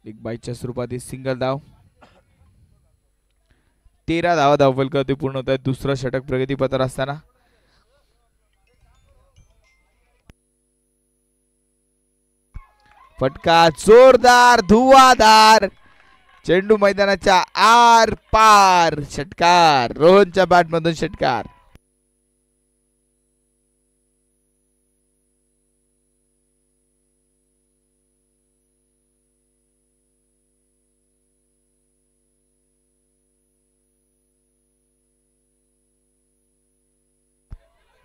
एक बाईच्या स्वरूपात ही सिंगल धाव. 13 धावा धावफलकावरती पूर्ण होत आहे. दुसरं षटक प्रगतीपथावर असताना फटका जोरदार धुवाधार चेंडू मैदानाच्या आर पार. षटकार रोहनच्या बॅट मधून षटकार.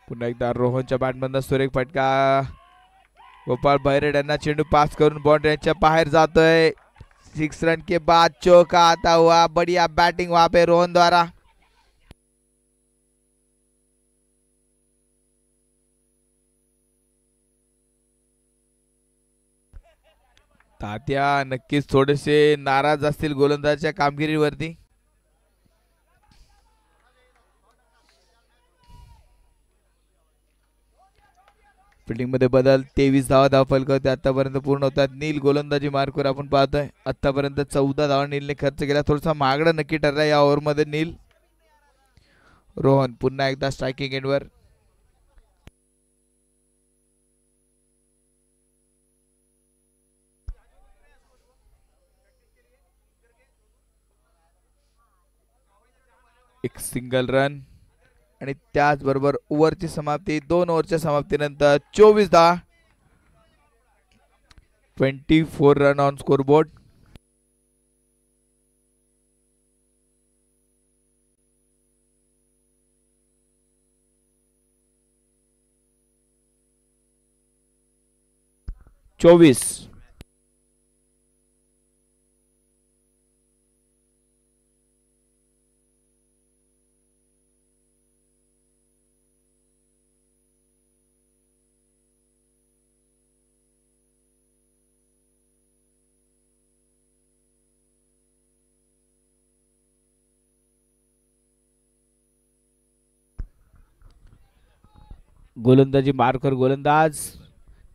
पुन्हा एकदा रोहनच्या बॅटमधून सुरेख फटका. गोपाल बैरेड यांना चेंडू पास करून बाउंड्रीच्या बाहेर जातोय. 6 रन के बाद चौका आता हुआ. बढ़िया बैटिंग वहां पे रोहन द्वारा. तात्या नक्कीच थोडेसे नाराज असतील गोलंदाजाच्या कामगिरीवरती. फिल्डिंग मध्ये बदल. 23 धावा धावफलकावरती आतापर्यंत पूर्ण होतात. नील गोलंदाजी मार्कवर आपण पाहतोय. आतापर्यंत 14 धावा नीलने खर्च केला. थोडासा महागडा नक्की ठरला या ओव्हरमध्ये नील. रोहन पुन्हा एकदा स्ट्रायकिंग एंडवर. एक सिंगल रन आणि त्याचबरोबर ओव्हरची समाप्ती. 2 ओव्हरच्या समाप्तीनंतर 24 धावा. 24 रन ऑन स्कोरबोर्ड. चोवीस. गोलंदाजी मार्कर गोलंदाज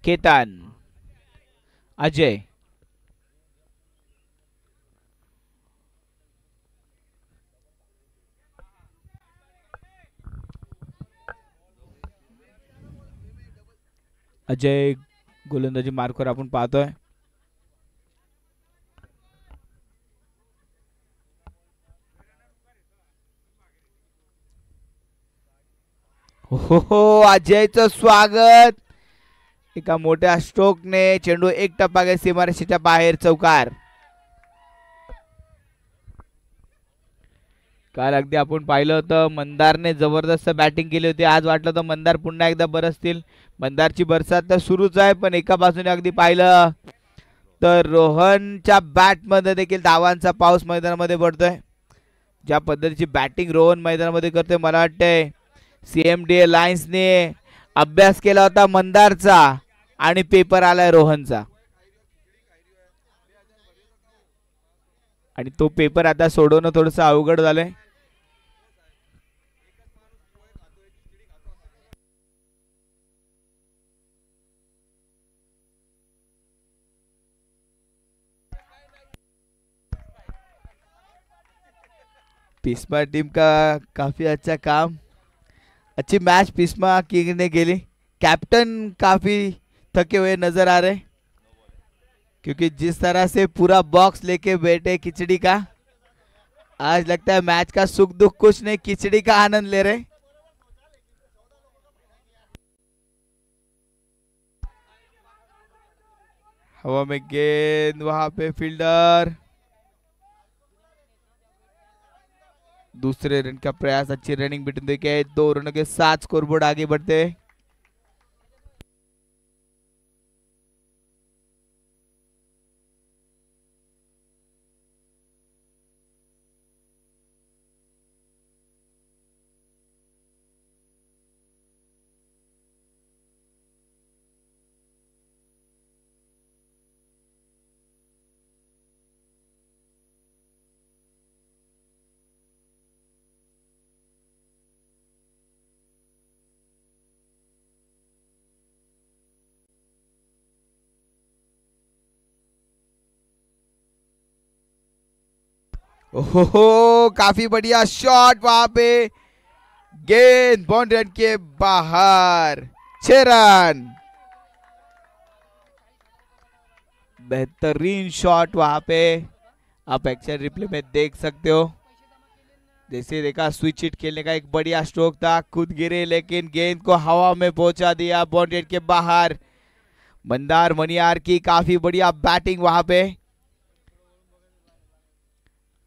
केतन. अजय. अजय गोलंदाजी मार्कवर आपण पाहतोय. हो अजयचं स्वागत. एका मोठ्या स्ट्रोकने चेंडू एक टप्पा गेला सीमारेषेच्या बाहेर. चौकार. काल अगदी आपण पाहिलं होतं मंदारने जबरदस्त बॅटिंग केली होती. आज वाटलं तर मंदार पुन्हा एकदा बरसतील. मंदारची बरसात तर सुरूच आहे पण एका बाजूने अगदी पाहिलं तर रोहनच्या बॅटमध्ये देखील धावांचा पाऊस मैदानामध्ये पडतोय. ज्या पद्धतीची बॅटिंग रोहन मैदानामध्ये करते मला वाटतंय CMDA लायन्सने अभ्यास केला होता मंदारचा आणि पेपर आलाय रोहनचा आणि तो पेपर आता सोडवणं थोडंसं अवघड झालंय. पिस्मा टीम का काफी अच्छा काम. अच्छी मैच पिस्मा किंग ने खेली. कैप्टन काफी थके हुए नजर आ रहे क्योंकि जिस तरह से पूरा बॉक्स लेके बैठे खिचड़ी का. आज लगता है मैच का सुख दुख कुछ नहीं, खिचड़ी का आनंद ले रहे. हवा में गेंद. वहां पे फील्डर. दूसरे रन का प्रयास. अच्छी रनिंग बिटन देखे 2 रनों के साथ स्कोरबोर्ड आगे बढ़ते. ओहो, काफी बढ़िया शॉट वहां पे, गेंद बाउंड्री के बाहर, 6 रन। बेहतरीन शॉट वहां पे, आप एक्शन रिप्ले में देख सकते हो। जैसे देखा स्विच हिट खेलने का एक बढ़िया स्ट्रोक था, खुद गिरे लेकिन गेंद को हवा में पहुंचा दिया बाउंड्री के बाहर। मंदार मनियार की काफी बढ़िया बैटिंग वहां पे।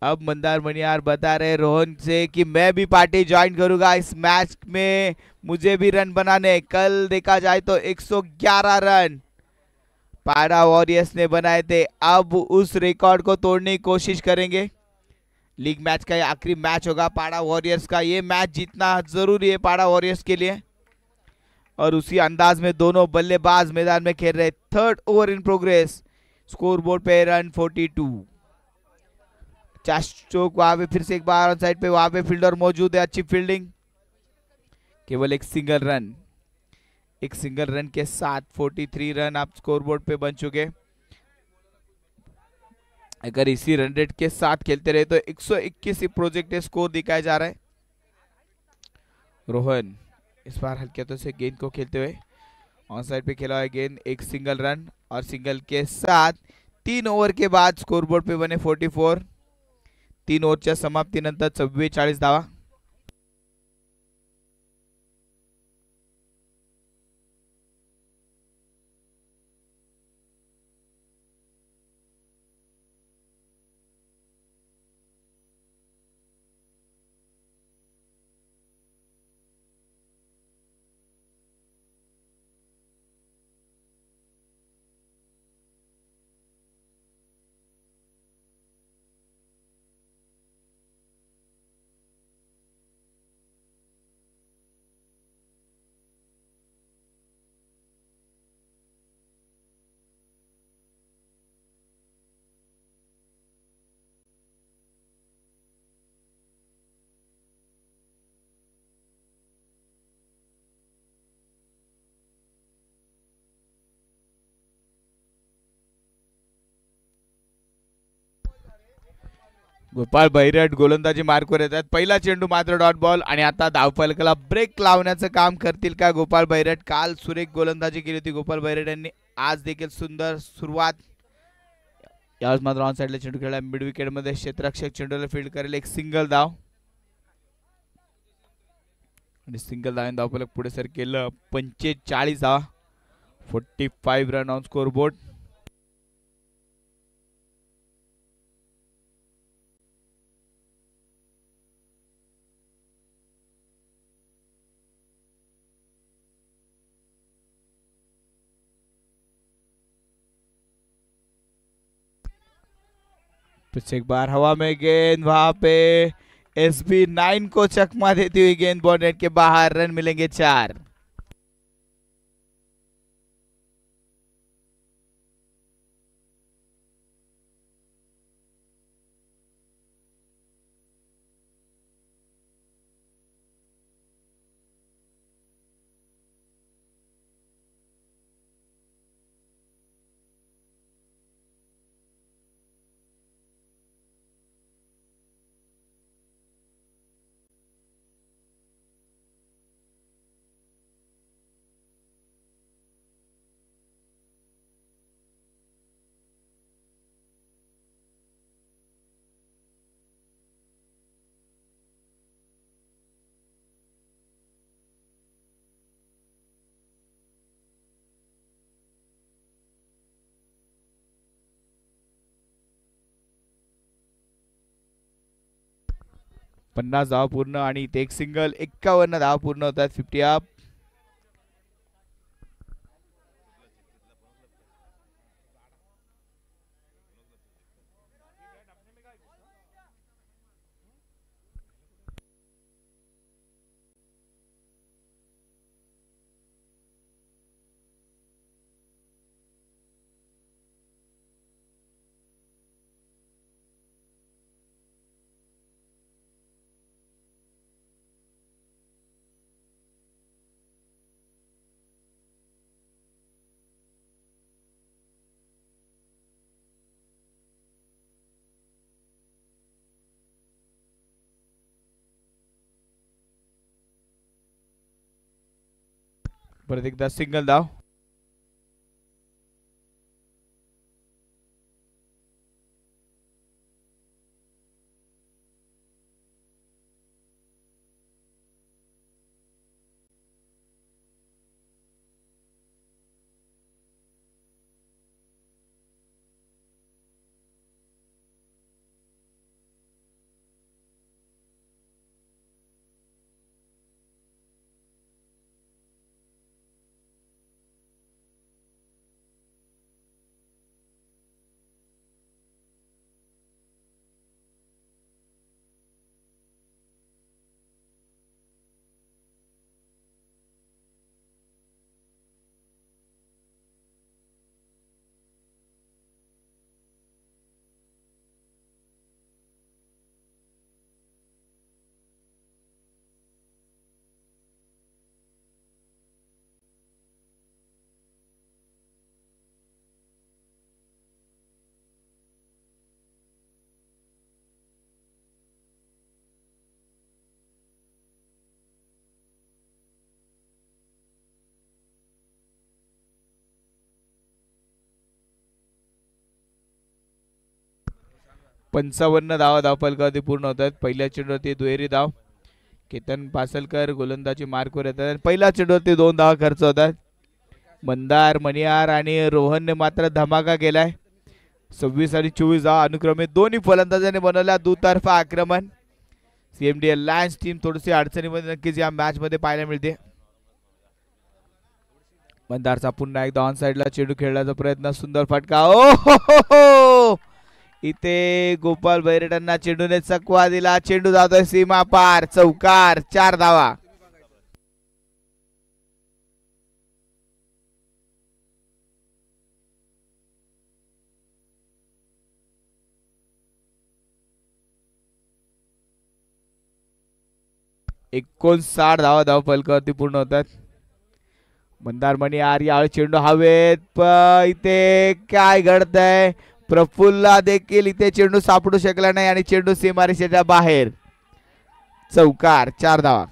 अब मंदार मनियार बता रहे रोहन से कि मैं भी पार्टी ज्वाइन करूंगा इस मैच में, मुझे भी रन बनाने। कल देखा जाए तो 111 रन पारा वॉरियर्स ने बनाए थे, अब उस रिकॉर्ड को तोड़ने की कोशिश करेंगे। लीग मैच का आखिरी मैच होगा पाड़ा वॉरियर्स का, ये मैच जीतना जरूरी है पाड़ा वॉरियर्स के लिए। और उसी अंदाज में दोनों बल्लेबाज मैदान में खेल रहे। Third over in progress, score board पे रन 42। स्ट्रोक वहां पे फिर से एक बार ऑन साइड पे, वहां पे फील्डर मौजूद है, अच्छी फील्डिंग। केवल एक सिंगल रन के साथ 43 रन आप स्कोर बोर्ड पे बन चुके। अगर इसी रन रेट के साथ खेलते रहे तो 121 प्रोजेक्ट स्कोर दिखाया जा रहा है। रोहन इस बार हल्के से गेंद को खेलते हुए ऑन साइड पे खेला हुआ गेंद, एक सिंगल रन और सिंगल के साथ 3 ओव्हर के बाद स्कोरबोर्ड पे बने 44। 3 ओव्हरच्या समाप्तीनंतर 44 धावा। गोपाळ बैरट गोलंदाजी मार्कवर येतात, पहिला चेंडू मात्र डॉट बॉल आणि आता धावफलकाला ब्रेक लावण्याचं काम करतील का गोपाळ बैरट। काल सुरेख गोलंदाजी केली होती गोपाळ बैरट यांनी, आज देखील सुंदर सुरुवात। यावेळेस मात्र ऑन साइडला चेंडू खेळला, मिड विकेट मध्ये क्षेत्ररक्षक चेंडूला फील्ड करेल, एक सिंगल धाव आणि सिंगल धाव धावफलक पुढे सर केलं 45 धावा, 45 रन ऑन स्कोर बोर्ड। फिर एक बार हवा में गेंद, वहां पे SB9 को चकमा देती हुई गेंद बॉल नेट के बाहर, रन मिलेंगे 4। पन्नास धाव पूर्ण आणि इथे एक सिंगल, 51 धाव पूर्ण होतात, 50 अप। परत एकदा सिंगल धाव. पंचावन्न धावा धावफलकावरती पूर्ण होत आहेत. पहिल्या चेंडूवरती दुहेरी धाव. केतन पासलकर गोलंदाजी मार्कवर येतात. पहिल्या चेंडूवरती 2 धावा खर्च होतात. मंदार, मणियार आणि रोहनने मात्र धमाका केलाय. 26 आणि 24 धावा अनुक्रमे दोन्ही फलंदाजांनी बनवल्या. दुतर्फा आक्रमण. सीएमडी लायन्स टीम थोडीशी अडचणीमध्ये नक्कीच या मॅच मध्ये पाहायला मिळते. मंदारचा पुन्हा एकदा ऑन साइडला चेंडू खेळण्याचा प्रयत्न. सुंदर फटका. ओ हो, इथे गोपाल बैरेटांना चेंडूने चकवा दिला. चेंडू जातोय सीमा पार. चौकार. 4 धावा. एकोणसाठ धावा धावफलकावरती पूर्ण होतात. मंदार मणियार यावेळी चेंडू हवेत. इथे काय घडतंय. प्रफुल्ला देखील इथे चेंडू सापडू शकला नाही आणि चेंडू सीमारेषेच्या बाहेर. चौकार. 4 धावा.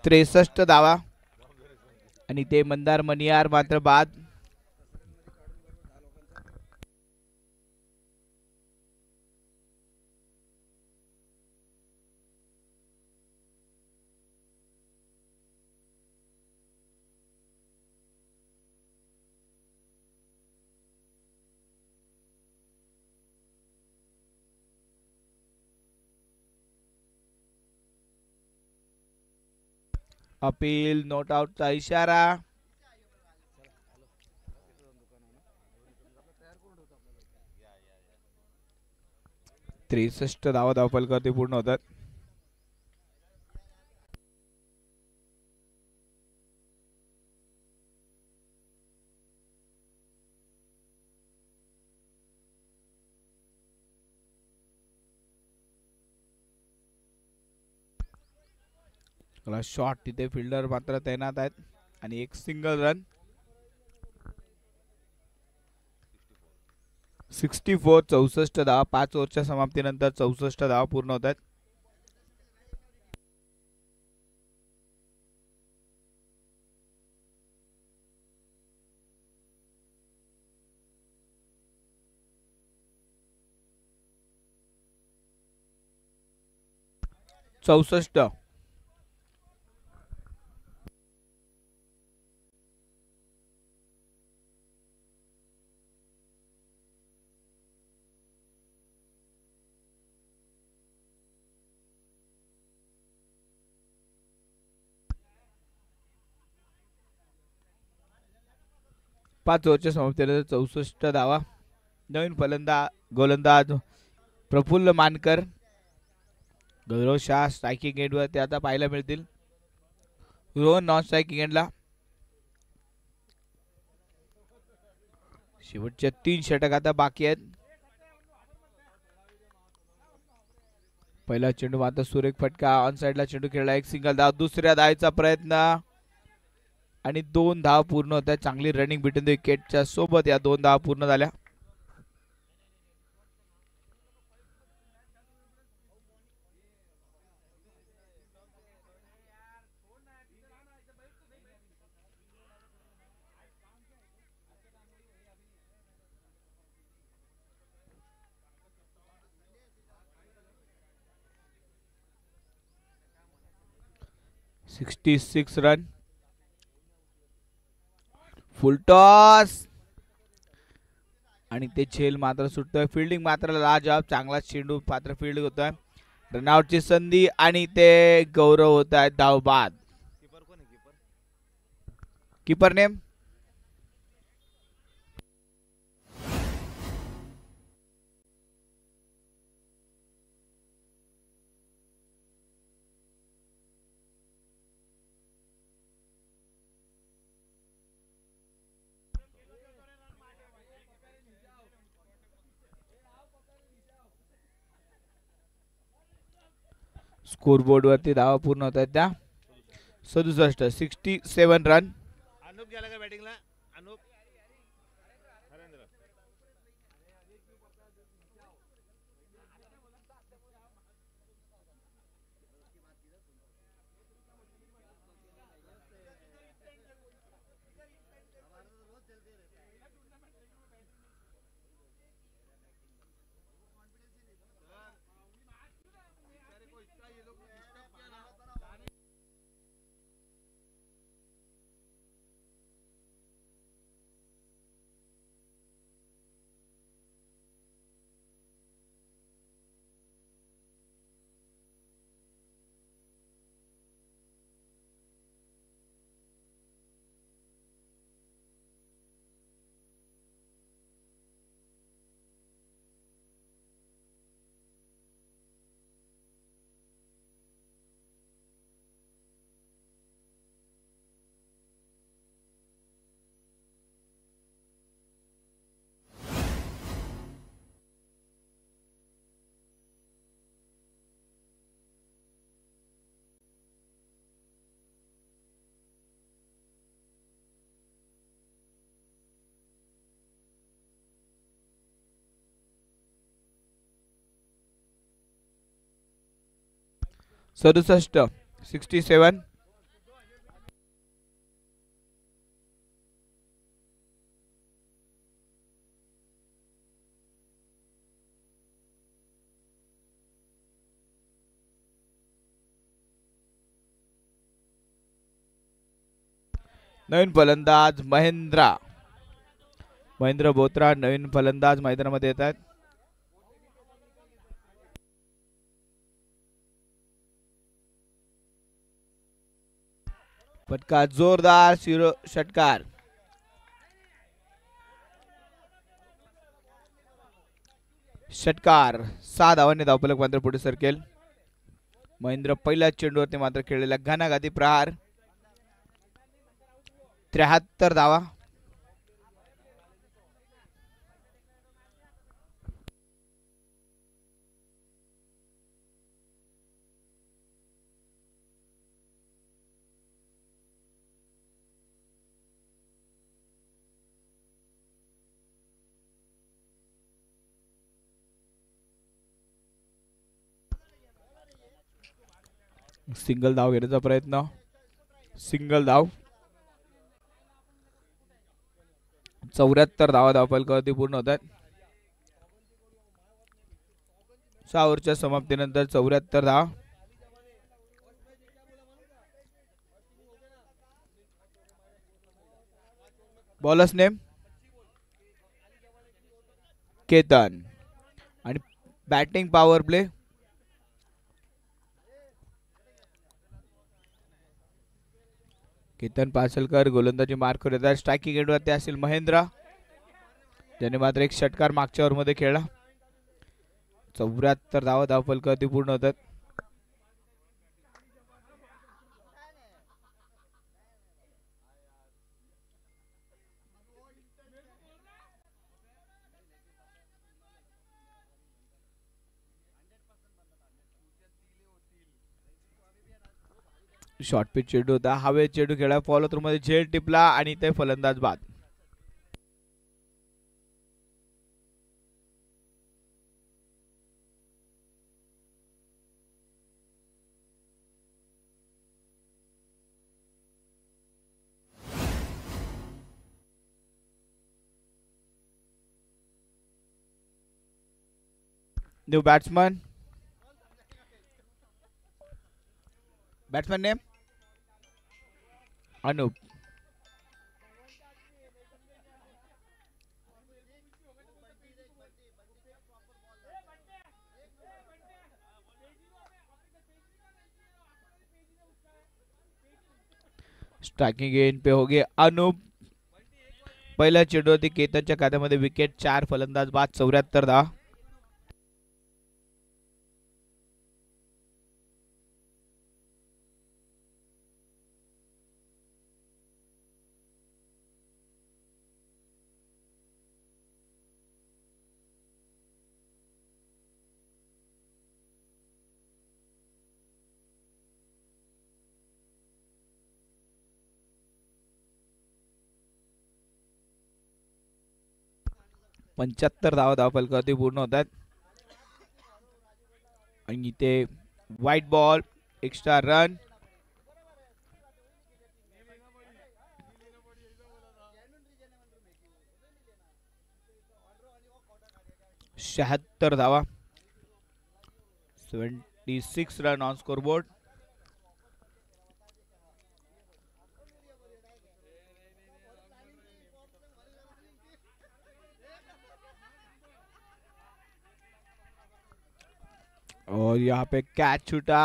त्रेसष्ट धावा आणि ते मंदार मणियार मात्र बाद. अपील. नॉट आउटचा इशारा. त्रेसष्ट धावा धावफलकावरती पूर्ण होतात. शॉट तिथे फिल्डर मात्र तैनात आहेत आणि एक सिंगल रन. 64. 64 धावा. 5 ओव्हरच्या समाप्तीनंतर 64 धावा पूर्ण होत आहेत. चौसष्ट. 5 ओव्हरच्या समाप्तीनंतर 64 धावा. नवीन गोलंदाज प्रफुल्ल मानकर, गौरव शाह स्ट्रायकिंग एंडवर ते आता पाहायला मिळतील. रोहन नॉन स्ट्रायकिंग एंडला. शेवटच्या 3 षटक आता बाकी आहेत. पहिला चेंडू मात्र सुरेख फटका, ऑन साइडला चेंडू खेळला, एक सिंगल धाव. दुसऱ्या धावेचा प्रयत्न आणि 2 धाव पूर्ण होत आहेत. चांगली रनिंग बिटवीन द विकेटच्या सोबत या 2 धाव पूर्ण झाल्या. $66 रन. फुल टॉस आणि ते झेल मात्र सुटतोय. फिल्डिंग मात्र लाजवाब, चांगला चेंडू पात्र फील्ड होतोय. रनआउटची संधी आणि ते गौरव होत आहेत धाव बाद. कीपर नेम स्कोरबोर्ड वरती धावा पूर्ण होत आहेत त्या 67 रन. अनुप गेला का बॅटिंगला? अनुप सदुसष्ट 67. नवीन फलंदाज महेंद्र बोत्रा नवीन फलंदाज मैदानामध्ये येत आहेत. फटका जोरदार षटकार. षटकार 6 धावांनी धावफलक मात्र पुढे सरकेल. महेंद्र पहिल्या चेंडूवरती मात्र खेळलेला घणाघाती प्रहार. 73 धावा. सिंगल धाव घेण्याचा प्रयत्न. सिंगल धाव. 74 धावा धावफलकावरती पूर्ण होत आहेत. 6 ओव्हरच्या समाप्तीनंतर 74 धावा. बॉलर्स नेम केतन आणि batting power play Ketan Pasalkar गोलंदाजी मार्क करत आहे. स्ट्रायकिंग एंडवरती असेल महेंद्र, ज्याने मात्र एक षटकार मागच्या ओव्हरमध्ये खेळला. 74 धावा धावफलकावरती पूर्ण होतात. शॉर्ट पिच चेंडू होता, हवे चेंडू खेळा, फॉलो थ्रू मध्ये झेल टिपला आणि ते फलंदाज बाद. New batsman name Anoop. Striking end पे हो गए अनूप. पहिल्या चेंडूवरती केतनच्या खात्यामध्ये विकेट. 4 फलंदाज बाद, 74 धावा. पंच्याहत्तर धावा धावफलकावरती पूर्ण होतात. आणि इथे व्हाईट बॉल, एक्स्ट्रा रन. शहात्तर धावा, 76 रन ऑन स्कोर बोर्ड. और यहाँ पे कैच छूटा.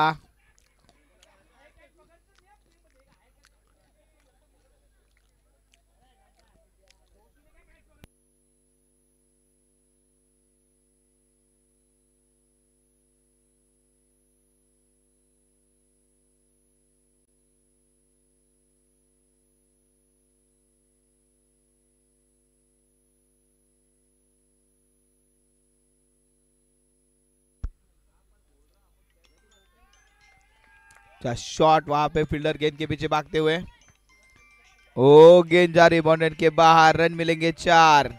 शॉट वहां पे फील्डर गेंद के पीछे भागते हुए. ओ गेंद जा रही बाउंड्री के बाहर. रन मिलेंगे 4.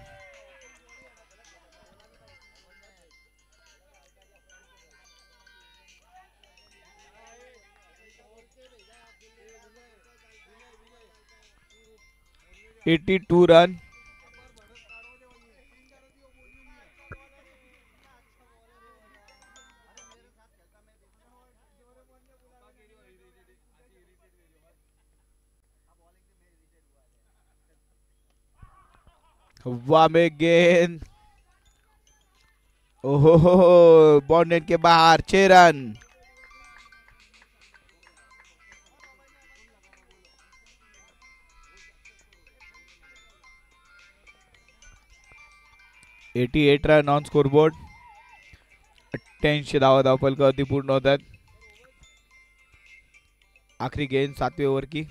(82 रन. हवा में गेंद. ओहो, बाउंड्री के बाहर. 6 run. (88 run on score board. 88 धावा धावफलकावरती पूर्ण होतात. आखिरी गेंद 7वें ओव्हर की.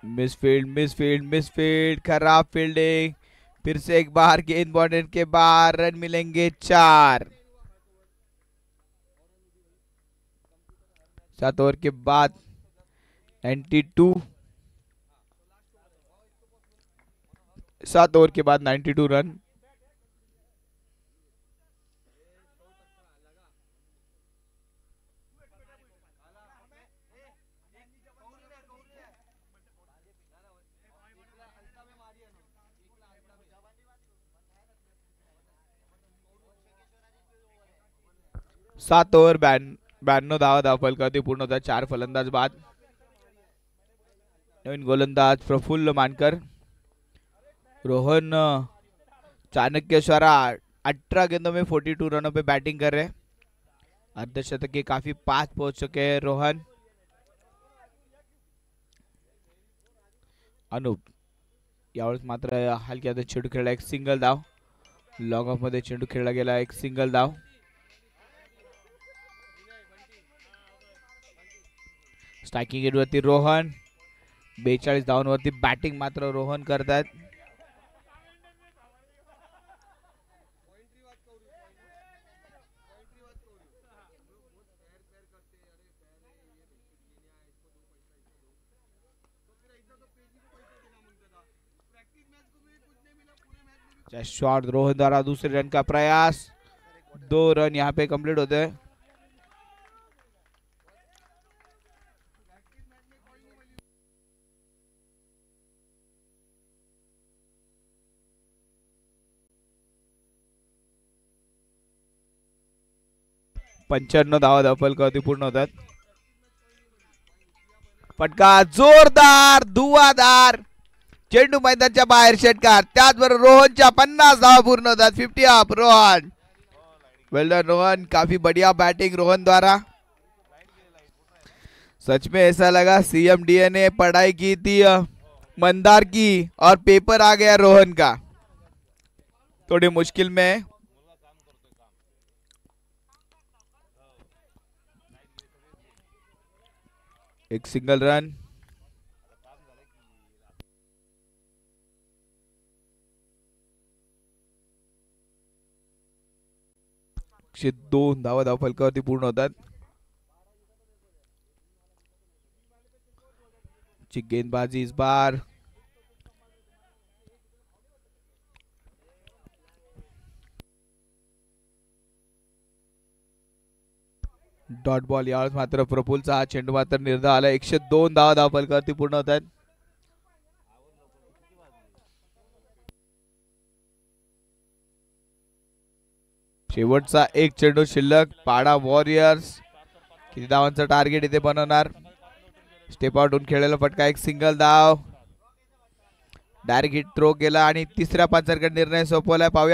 मिसफील्ड, खराब फील्डिंग. फिर से एक बार गेंद बाउंड्री के बाहर. रन मिलेंगे 4. 7 ओवर के बाद 92. 7 ओवर के बाद 92 रन. सात ओव्हर 92 धावा धावफलकावरती पूर्ण होतात. 4 फलंदाज बाद. नवीन गोलंदाज प्रफुल्ल मानकर. रोहन चाणक्यश्वरा 18 गेंदों में 42 रनों पे बैटिंग कर रहे हैं. अर्धशतक के काफी पास पहुंच चुके हैं रोहन. अनुप यावेळेस मात्र हलक्या हातात चेंडू खेळला, एक सिंगल धाव. लॉंग ऑफ मध्ये चेंडू खेळला गेला, एक सिंगल धाव. स्ट्रायकिंग एंड वरती रोहन 42 धावांवरती बॅटिंग मात्र रोहन करतात. शॉट रोहन द्वारा दूसरे रन का प्रयास, 2 रन यहाँ पे कंप्लीट होते हैं. पंच्याण्णव धावा धावफलकावरती पूर्ण होतात. फटका जोरदार धुवाधार चेंडू मैदानाच्या बाहेर षटकार. त्याचबरोबर रोहनच्या 50 धावा पूर्ण होतात. 50 up Rohan. Well done Rohan, काफी बढ़िया बैटिंग रोहन द्वारा. सच में ऐसा लगा CMDA ने पढ़ाई की थी मंदार की और पेपर आ गया रोहन का. थोड़ी मुश्किल में एक सिंगल रन. चे 2 धावा धावफलकावरती पूर्ण होतात. ची गेंदबाजी इस बार डॉट बॉल. यावेळेस मात्र प्रफुल्लचा हा चेंडू मात्र निर्धाव आला. 102 धावा धावफलकावरती पूर्ण होतात. शेवटचा एक चेंडू शिल्लक. पाडा वॉरियर्स किती धावांचं टार्गेट इथे बनवणार. स्टेप आउट होऊन खेळलेला फटका, एक सिंगल धाव. डायरेक्ट हिट थ्रो केला आणि तिसऱ्या पंचांकडे निर्णय सोपवलाय. पाहूया